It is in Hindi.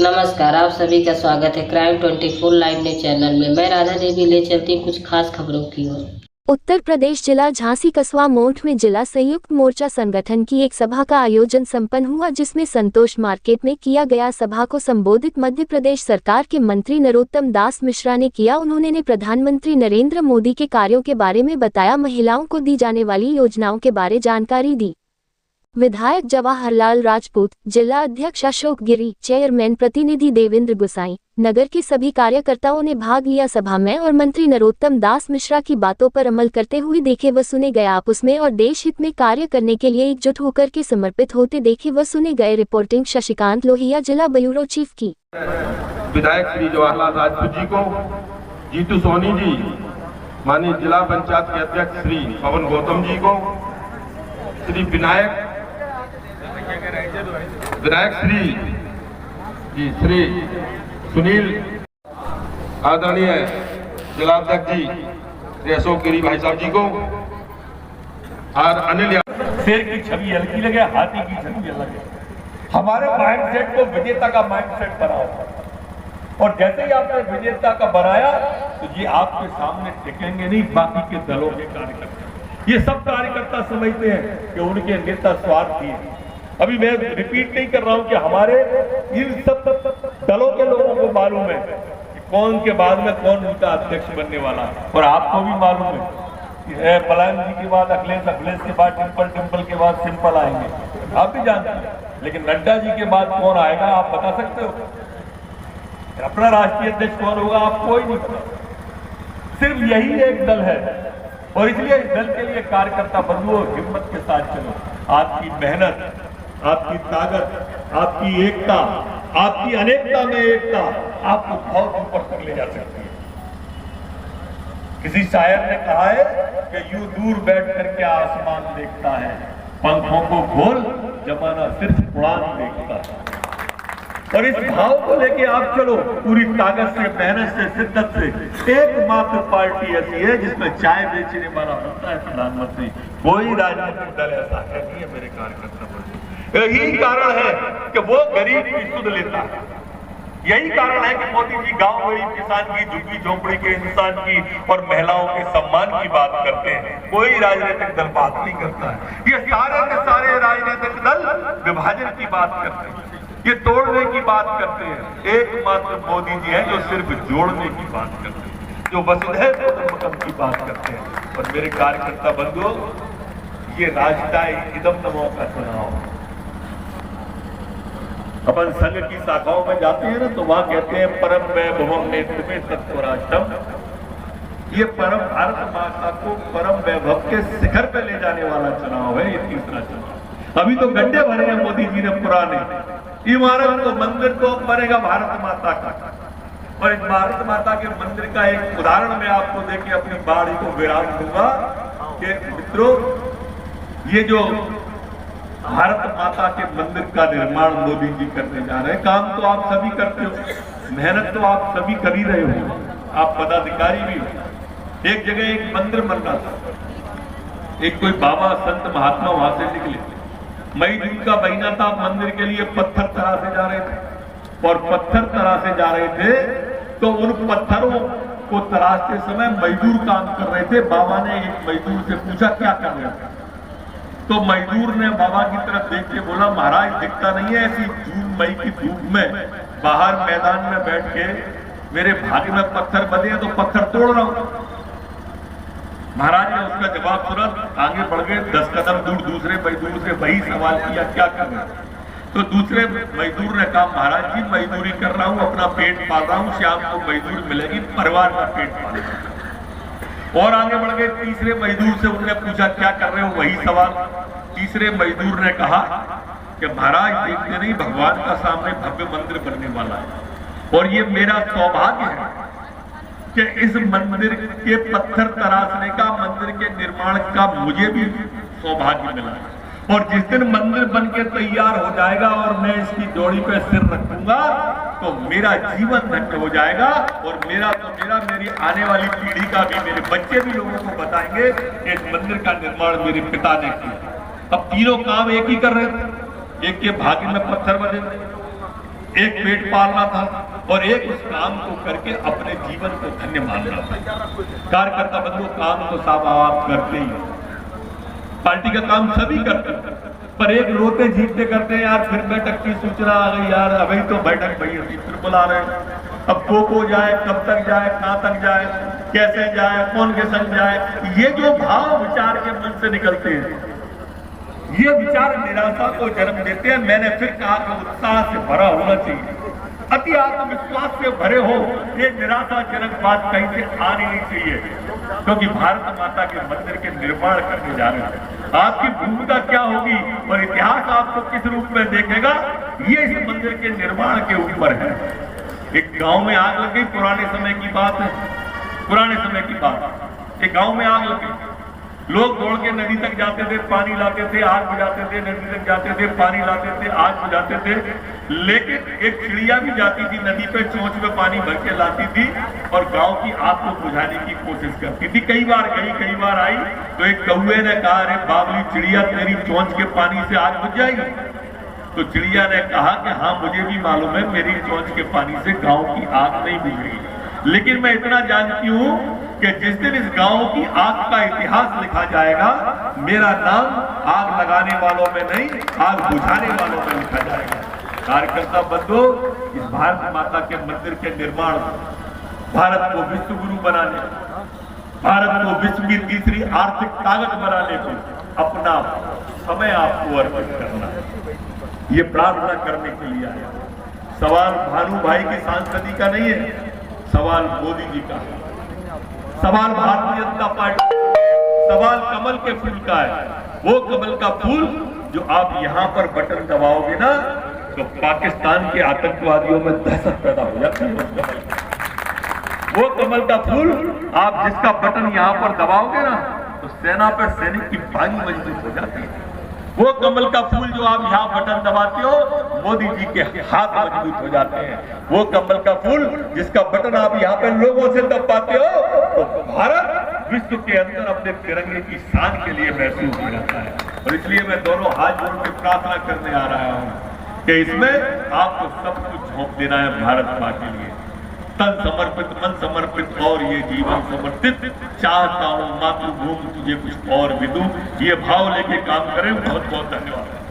नमस्कार, आप सभी का स्वागत है क्राइम 24 लाइव न्यूज चैनल में। मैं राधा देवी ले चलती हूँ कुछ खास खबरों की ओर। उत्तर प्रदेश जिला झांसी कस्बा मोठ में जिला संयुक्त मोर्चा संगठन की एक सभा का आयोजन संपन्न हुआ, जिसमें संतोष मार्केट में किया गया। सभा को संबोधित मध्य प्रदेश सरकार के मंत्री नरोत्तम दास मिश्रा ने किया। उन्होंने प्रधानमंत्री नरेंद्र मोदी के कार्यों के बारे में बताया, महिलाओं को दी जाने वाली योजनाओं के बारे जानकारी दी। विधायक जवाहरलाल राजपूत, जिला अध्यक्ष अशोक गिरी, चेयरमैन प्रतिनिधि देवेंद्र गुसाई, नगर के सभी कार्यकर्ताओं ने भाग लिया। सभा में और मंत्री नरोत्तम दास मिश्रा की बातों पर अमल करते हुए देखे व सुने गए। आपस में और देश हित में कार्य करने के लिए एकजुट होकर के समर्पित होते देखे व सुने गए। रिपोर्टिंग शशिकांत लोहिया, जिला ब्यूरो चीफ की। विधायक श्री जवाहरलाल राजपूत जी को, जीतू सोनी जी, माननीय जिला पंचायत के अध्यक्ष श्री पवन गौतम जी को, श्री विनायक श्री सुनील, आदरणीय जिलाध्यक्ष जी श्री अशोक गिरी भाई साहब जी को, और अनिल। शेर की छवि हल्की लगे, हाथी की छवि अलग है। हमारे माइंडसेट को विजेता का माइंडसेट बनाओ, और जैसे ही आपने विजेता का बनाया तो ये आपके सामने टिकेंगे नहीं बाकी के दलों के कार्यकर्ता। ये सब कार्यकर्ता समझते हैं कि उनके नेता स्वार्थी हैं। अभी मैं रिपीट नहीं कर रहा हूं कि हमारे इन सब दलों के लोगों को मालूम है कि कौन के बाद में कौन उनका अध्यक्ष बनने वाला है, और आपको भी मालूम है कि पलायन जी के बाद अखिलेश, अखिलेश के बाद टिम्पल, टिम्पल के बाद सिंपल आएंगे, आप भी जानते हैं। लेकिन नड्डा जी के बाद कौन आएगा आप बता सकते हो? अपना राष्ट्रीय अध्यक्ष कौन होगा आप कोई नहीं पता। सिर्फ यही एक दल है, और इसलिए इस दल के लिए कार्यकर्ता बंधुओं हिम्मत के साथ चलो। आपकी मेहनत, आपकी ताकत, आपकी एकता, आपकी अनेकता में एकता आपको बहुत ऊपर तक ले जा सकती है। किसी शायर ने कहा है कि यूं दूर बैठ करके आसमान देखता है, पंखों को खोल जमाना सिर्फ उड़ान देखता है। और इस भाव को लेके आप चलो पूरी ताकत से, मेहनत से, शिद्दत से। एकमात्र पार्टी ऐसी है जिसमें चाय बेचने वाला होता है प्रधानमंत्री। कोई राजनीतिक दल ऐसा है नहीं है मेरे कार्यकर्ता। यही कारण है कि वो गरीब की सुध लेता है। यही कारण है कि मोदी जी गांव गरीब किसान की, झुग्गी झोंपड़ी के इंसान की और महिलाओं के सम्मान की बात करते हैं। कोई राजनीतिक दल बात नहीं करता है। ये सारे के सारे राजनीतिक दल विभाजन की बात करते हैं, ये तोड़ने की बात करते हैं। एकमात्र मोदी जी हैं जो सिर्फ जोड़ने की बात करते हैं, जो वसुधैव कुटुंबकम की बात करते हैं। और मेरे कार्यकर्ता बंधुओं, ये राजदाई इदम नमो का चुनाव। अपन संघ की शाखाओं में जाते हैं ना, तो वहां कहते हैं परम वैभवम नेतृत्वे तत्वराष्ट्रम। ये परम भारत माता को परम वैभव के शिखर पे ले जाने वाला चुनाव है, ये तीसरा चुनाव। अभी तो गड्ढे भरे हैं मोदी जी ने पुराने। इमारत तो मंदिर तो बनेगा भारत माता का, और इस भारत माता के मंदिर का एक उदाहरण मैं आपको देके अपनी बाड़ी को विराम दूंगा कि मित्रों, ये जो भारत माता के मंदिर का निर्माण मोदी जी करने जा रहे हैं, काम तो आप सभी करते हो, मेहनत तो आप सभी कर ही रहे हो, आप पदाधिकारी भी हो। एक जगह एक मंदिर बन रहा था, एक कोई बाबा संत महात्मा वहां से निकले। मई जून का महीना था, मंदिर के लिए पत्थर तरासे जा रहे थे, और पत्थर तरासे जा रहे थे तो उन पत्थरों को तराशते समय मजदूर काम कर रहे थे। बाबा ने एक मजदूर से पूछा क्या कर रहे थे, तो मजदूर ने बाबा की तरफ देख के बोला, महाराज दिखता नहीं है ऐसी जून मई की धूप में बाहर मैदान में बैठ के मेरे भाग्य में पत्थर बंधे हैं तो पत्थर तोड़ रहा हूं। महाराज ने उसका जवाब तुरंत आगे बढ़ गए, 10 कदम दूर दूसरे मजदूर से वही सवाल किया, क्या कर रहे हैं? तो दूसरे मजदूर ने कहा, महाराज जी मजदूरी कर रहा हूं, अपना पेट पाल रहा हूं, शाम को मजदूर मिलेगी, परिवार का पेट पाल रहा हूं। और आगे बढ़ गए, तीसरे मजदूर से उन्होंने पूछा क्या कर रहे हो, वही सवाल। तीसरे मजदूर ने कहा कि महाराज देखते नहीं, भगवान का सामने भव्य मंदिर बनने वाला है, और ये मेरा सौभाग्य है कि इस मंदिर के पत्थर तराशने का, मंदिर के निर्माण का मुझे भी सौभाग्य मिला है। और जिस दिन मंदिर बनके तैयार हो जाएगा और मैं इसकी डोरी पे सिर रखूंगा तो मेरा जीवन धन्य हो जाएगा, और मेरा मेरी आने वाली पीढ़ी का भी, मेरे बच्चे भी लोगों को बताएंगे कि इस मंदिर का निर्माण मेरे पिता ने किया। अब तीनों काम एक ही कर रहे थे, एक के भाग्य में पत्थर बने थे, एक पेट पालना था और एक उस काम को करके अपने जीवन को धन्य मानना था। कार्यकर्ता बंधु, काम तो सब आप करते ही, पार्टी का काम सभी करते हैं, पर एक रोते जीतते करते हैं, यार फिर बैठक की सूचना आ गई, यार अभी तो बैठक भई, फिर बुला रहे हैं, अब को जाए, कब तक जाए, कहां तक जाए, कैसे जाए, कौन के संग जाए। ये जो भाव विचार के मन से निकलते हैं, ये विचार निराशा को जन्म देते हैं। मैंने फिर कहा कि उत्साह से भरा होना चाहिए, अति आत्मविश्वास से भरे हो, ये निराशाजनक बात कहीं से आनी नहीं चाहिए, क्योंकि भारत माता के मंदिर के निर्माण करने जा रहे हैं। आपकी भूमिका क्या होगी और इतिहास आपको किस रूप में देखेगा, ये इस मंदिर के निर्माण के ऊपर है। एक गांव में आग लग गई, पुराने समय की बात है, पुराने समय की बात। एक गांव में आग लग गई, लोग दौड़ के नदी तक जाते थे, पानी लाते थे, आग बुझाते थे, नदी तक जाते थे, पानी लाते थे, आग बुझाते थे। लेकिन एक चिड़िया भी जाती थी नदी पे, चोंच में पानी भर के लाती थी और गांव की आग को बुझाने की कोशिश करती थी। कई बार गई, कई बार आई, तो एक कौवे ने कहा, अरे बावली चिड़िया, तेरी चोंच के पानी से आग बुझ जाएगी? तो चिड़िया ने कहा कि हाँ, मुझे भी मालूम है, मेरी चोंच के पानी से गांव की आग नहीं बुझ रही, लेकिन मैं इतना जानती हूं कि जिस दिन इस गांव की आग का इतिहास लिखा जाएगा, मेरा नाम आग लगाने वालों में नहीं, आग बुझाने वालों में लिखा जाएगा। कार्यकर्ता बंधु, इस भारत माता के मंदिर के निर्माण, भारत को विश्व गुरु बनाने, भारत को विश्व की तीसरी आर्थिक ताकत बनाने पे अपना समय आपको अर्पित करना है, ये प्रार्थना करने के लिए आया। सवाल भानु भाई की सांसदी का नहीं है, सवाल मोदी जी का है, सवाल भारतीय जनता पार्टी, सवाल कमल के फूल का है। वो कमल का फूल जो आप यहां पर बटन दबाओगे ना, तो पाकिस्तान के आतंकवादियों में दहशत पैदा हो जाती है। वो कमल का फूल आप जिसका बटन यहां पर दबाओगे ना, तो सेना पर सैनिक की बागी मजबूत हो जाती है। वो कमल का फूल जो आप यहाँ बटन दबाते हो, मोदी जी के हाथ मजबूत हो जाते हैं। वो कमल का फूल जिसका बटन आप यहाँ पे लोगों से दबाते हो, तो भारत विश्व के अंदर अपने तिरंगे की शान के लिए महसूस हो जाता है। और इसलिए मैं दोनों हाथ जोड़ के प्रार्थना करने आ रहा हूँ कि इसमें आपको सब कुछ झोंक देना है भारत माँ के लिए, तन समर्पित, मन समर्पित और ये जीवन समर्पित। चाहता हूं मातृभूमि तुझे कुछ और भी दूं, ये भाव लेके काम करें। बहुत बहुत धन्यवाद।